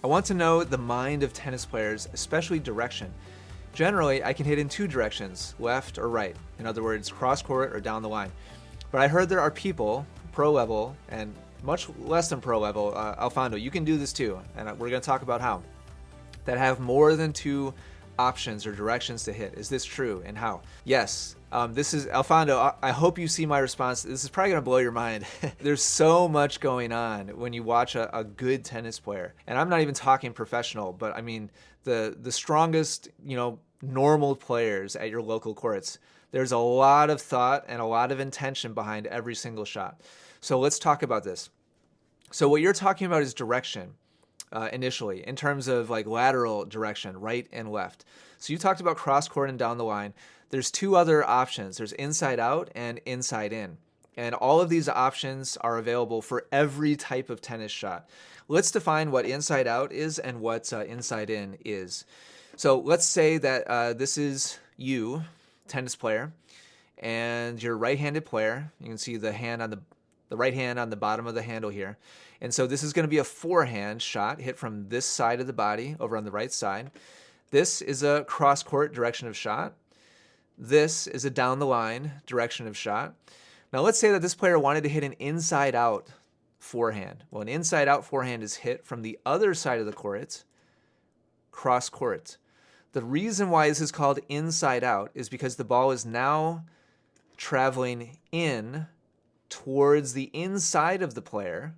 I want to know the mind of tennis players, especially direction. Generally, I can hit in two directions, left or right. In other words, cross court or down the line. But I heard there are people, pro level and much less than pro level, Alfando, you can do this too, and we're going to talk about how, that have more than two options or directions to hit. Is this true, and how? Yes. This is Alfando. I hope you see my response. This is probably going to blow your mind. There's so much going on when you watch a good tennis player, and I'm not even talking professional, but I mean the strongest, normal players at your local courts. There's a lot of thought and a lot of intention behind every single shot. So let's talk about this. So what you're talking about is direction. Initially, in terms of like lateral direction, right and left. So you talked about cross court and down the line. There's two other options. There's inside out and inside in. And all of these options are available for every type of tennis shot. Let's define what inside out is and what inside in is. So let's say that this is you, tennis player, and you're a right-handed player. You can see the right hand on the bottom of the handle here. And so this is going to be a forehand shot hit from this side of the body over on the right side. This is a cross-court direction of shot. This is a down the line direction of shot. Now let's say that this player wanted to hit an inside-out forehand. Well, an inside-out forehand is hit from the other side of the court, cross-court. The reason why this is called inside-out is because the ball is now traveling in towards the inside of the player.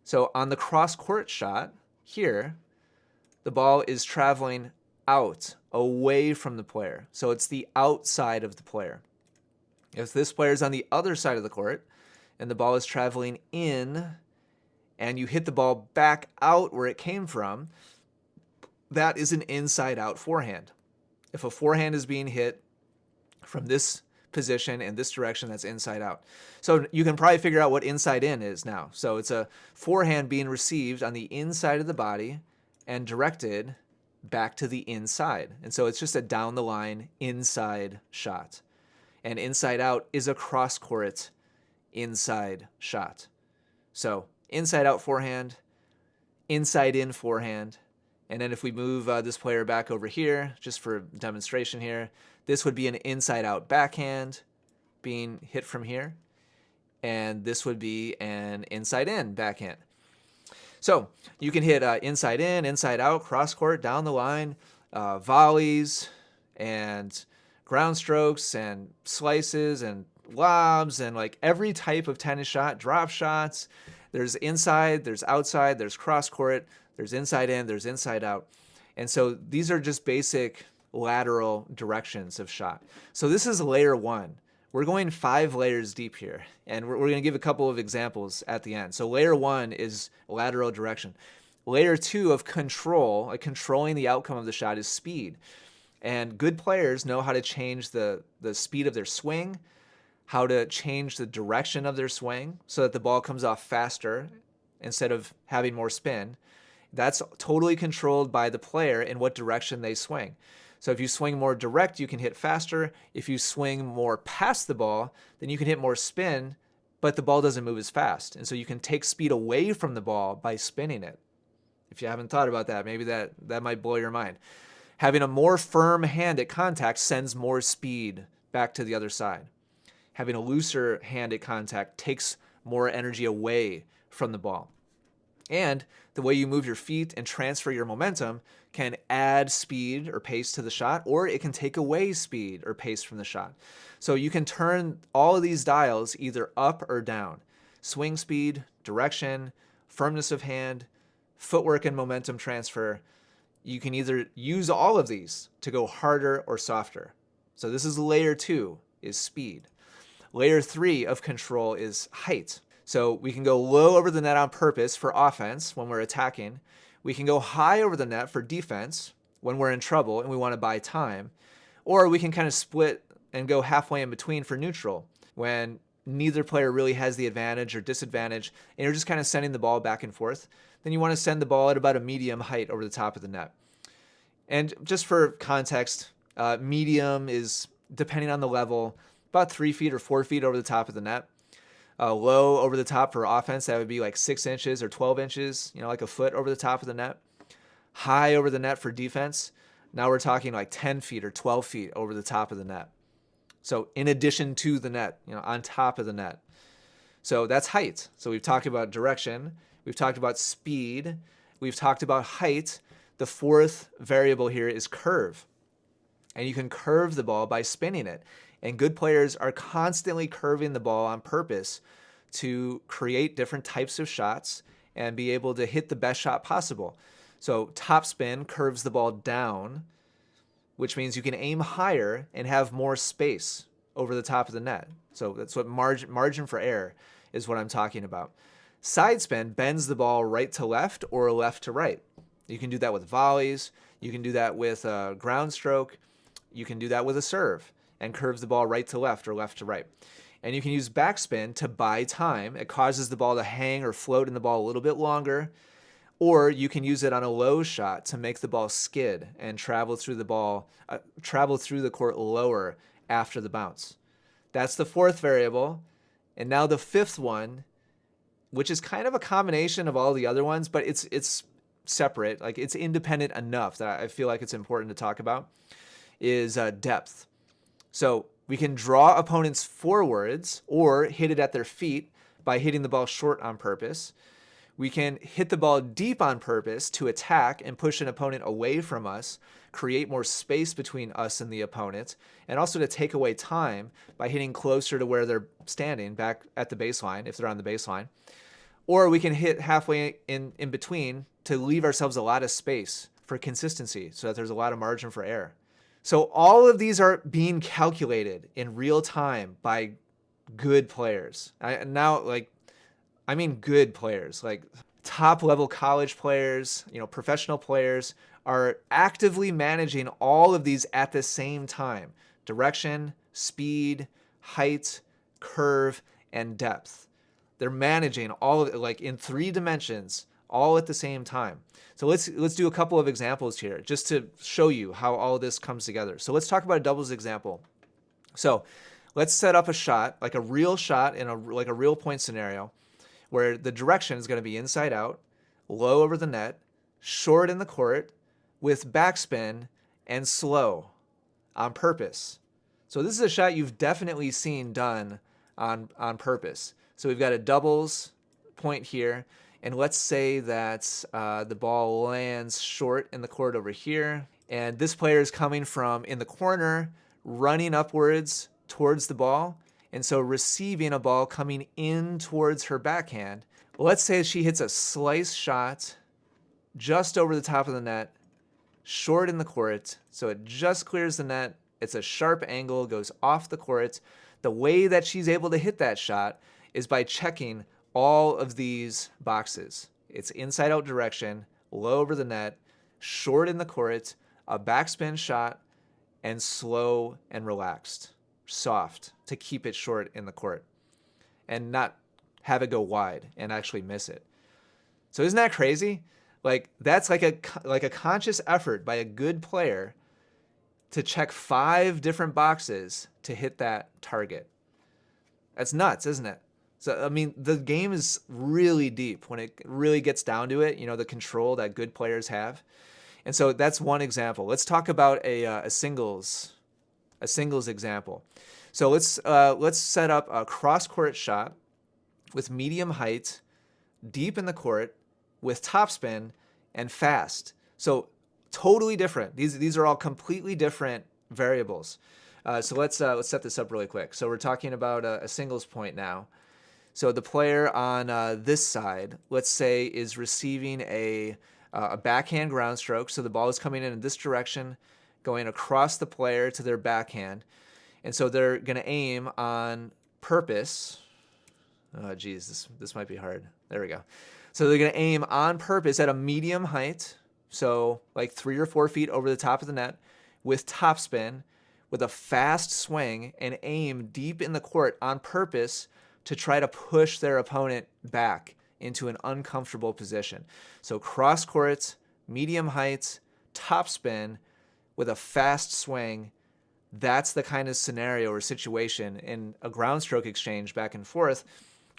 So on the cross-court shot here, the ball is traveling out, away from the player. So it's the outside of the player. If this player is on the other side of the court and the ball is traveling in and you hit the ball back out where it came from, that is an inside-out forehand. If a forehand is being hit from this position in this direction, that's inside out. So you can probably figure out what inside in is now. So it's a forehand being received on the inside of the body and directed back to the inside. And so it's just a down the line inside shot. And inside out is a cross court inside shot. So inside out forehand, inside in forehand. And then if we move this player back over here, just for demonstration here, this would be an inside-out backhand being hit from here. And this would be an inside-in backhand. So you can hit inside in, inside out, cross court, down the line, volleys, and ground strokes, and slices, and lobs, and like every type of tennis shot, drop shots. There's inside, there's outside, there's cross court, there's inside in, there's inside out. And so these are just basic lateral directions of shot. So this is layer one. We're going 5 layers deep here, and we're going to give a couple of examples at the end. So layer one is lateral direction. Layer two of control, like controlling the outcome of the shot, is speed. And good players know how to change the speed of their swing, how to change the direction of their swing so that the ball comes off faster instead of having more spin. That's totally controlled by the player in what direction they swing. So if you swing more direct, you can hit faster. If you swing more past the ball, then you can hit more spin, but the ball doesn't move as fast. And so you can take speed away from the ball by spinning it. If you haven't thought about that, maybe that might blow your mind. Having a more firm hand at contact sends more speed back to the other side. Having a looser hand at contact takes more energy away from the ball. And the way you move your feet and transfer your momentum can add speed or pace to the shot, or it can take away speed or pace from the shot. So you can turn all of these dials either up or down. Swing speed, direction, firmness of hand, footwork and momentum transfer. You can either use all of these to go harder or softer. So this is layer 2, is speed. Layer 3 of control is height. So we can go low over the net on purpose for offense when we're attacking. We can go high over the net for defense when we're in trouble and we want to buy time. Or we can kind of split and go halfway in between for neutral when neither player really has the advantage or disadvantage and you're just kind of sending the ball back and forth. Then you want to send the ball at about a medium height over the top of the net. And just for context, medium is, depending on the level, about 3 feet or 4 feet over the top of the net. Low over the top for offense, that would be like 6 inches or 12 inches, like a foot over the top of the net. high over the net for defense. Now we're talking like 10 feet or 12 feet over the top of the net. So in addition to the net, on top of the net. So that's height. So we've talked about direction. We've talked about speed. We've talked about height. The fourth variable here is curve. And you can curve the ball by spinning it. And good players are constantly curving the ball on purpose to create different types of shots and be able to hit the best shot possible. So topspin curves the ball down, which means you can aim higher and have more space over the top of the net. So that's what margin for error is what I'm talking about. Side spin bends the ball right to left or left to right. You can do that with volleys. You can do that with a ground stroke. You can do that with a serve and curves the ball right to left or left to right. And you can use backspin to buy time. It causes the ball to hang or float in the ball a little bit longer. Or you can use it on a low shot to make the ball skid and travel through the court lower after the bounce. That's the fourth variable. And now the fifth one, which is kind of a combination of all the other ones, but it's separate, like it's independent enough that I feel like it's important to talk about, is depth. So we can draw opponents forwards or hit it at their feet by hitting the ball short on purpose. We can hit the ball deep on purpose to attack and push an opponent away from us, create more space between us and the opponent, and also to take away time by hitting closer to where they're standing, back at the baseline, if they're on the baseline. Or we can hit halfway in between to leave ourselves a lot of space for consistency so that there's a lot of margin for error. So all of these are being calculated in real time by good players. I mean good players, like top level college players, professional players are actively managing all of these at the same time. Direction, speed, height, curve, and depth. They're managing all of it like in 3 dimensions, all at the same time. So let's do a couple of examples here just to show you how all this comes together. So let's talk about a doubles example. So let's set up a shot, like a real shot in a real point scenario, where the direction is going to be inside out, low over the net, short in the court, with backspin and slow on purpose. So this is a shot you've definitely seen done on purpose. So we've got a doubles point here, and let's say that the ball lands short in the court over here, and this player is coming from in the corner, running upwards towards the ball, and so receiving a ball coming in towards her backhand. Let's say she hits a slice shot just over the top of the net, short in the court, so it just clears the net. It's a sharp angle, goes off the court. The way that she's able to hit that shot is by checking all of these boxes. It's inside out direction, low over the net, short in the court, a backspin shot, and slow and relaxed, soft, to keep it short in the court and not have it go wide and actually miss it. So isn't that crazy? Like that's like a conscious effort by a good player to check 5 different boxes to hit that target. That's nuts, isn't it? So, I mean, the game is really deep when it really gets down to it, the control that good players have. And so that's one example. Let's talk about a singles example. So let's set up a cross-court shot with medium height, deep in the court, with topspin and fast. So totally different. These are all completely different variables. So let's set this up really quick. So we're talking about a singles point now. So the player on this side, let's say, is receiving a backhand ground stroke. So the ball is coming in this direction, going across the player to their backhand. And so they're going to aim on purpose. Oh, geez, this might be hard. There we go. So they're going to aim on purpose at a medium height, so like 3 or 4 feet over the top of the net, with topspin, with a fast swing, and aim deep in the court on purpose to try to push their opponent back into an uncomfortable position. So cross court, medium height, topspin, with a fast swing. That's the kind of scenario or situation in a ground stroke exchange back and forth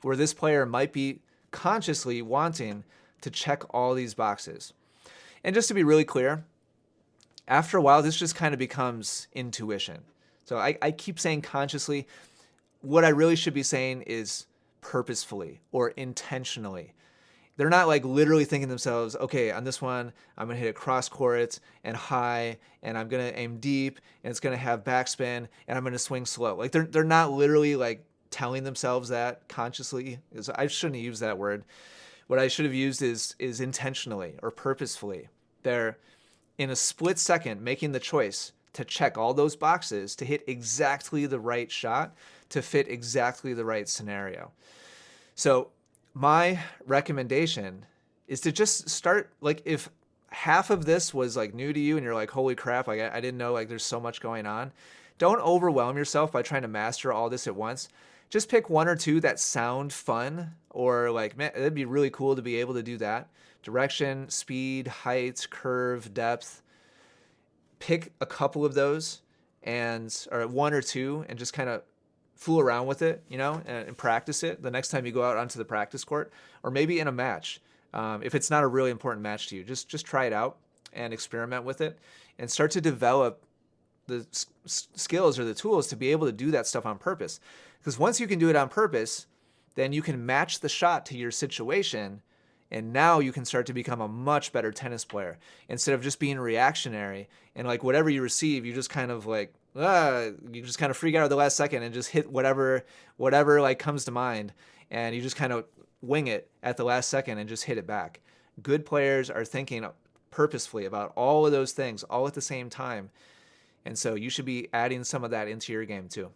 where this player might be consciously wanting to check all these boxes. And just to be really clear, after a while, this just kind of becomes intuition. So I keep saying consciously. What I really should be saying is purposefully or intentionally. They're not like literally thinking to themselves, okay, on this one, I'm going to hit it cross court and high, and I'm going to aim deep, and it's going to have backspin, and I'm going to swing slow. Like they're not literally like telling themselves that consciously. I shouldn't use that word. What I should have used is intentionally or purposefully. They're in a split second making the choice to check all those boxes to hit exactly the right shot to fit exactly the right scenario. So my recommendation is to just start, like if half of this was like new to you and you're like, holy crap, like I didn't know like there's so much going on. Don't overwhelm yourself by trying to master all this at once. Just pick one or two that sound fun or like, man, it'd be really cool to be able to do that. Direction, speed, height, curve, depth. Pick a couple of those or one or two and just kind of fool around with it, and practice it the next time you go out onto the practice court, or maybe in a match. If it's not a really important match to you, just try it out and experiment with it and start to develop the skills or the tools to be able to do that stuff on purpose. Because once you can do it on purpose, then you can match the shot to your situation, and now you can start to become a much better tennis player instead of just being reactionary and like whatever you receive, you just kind of like, you just kind of freak out at the last second and just hit whatever like comes to mind, and you just kind of wing it at the last second and just hit it back. Good players are thinking purposefully about all of those things all at the same time, and so you should be adding some of that into your game too.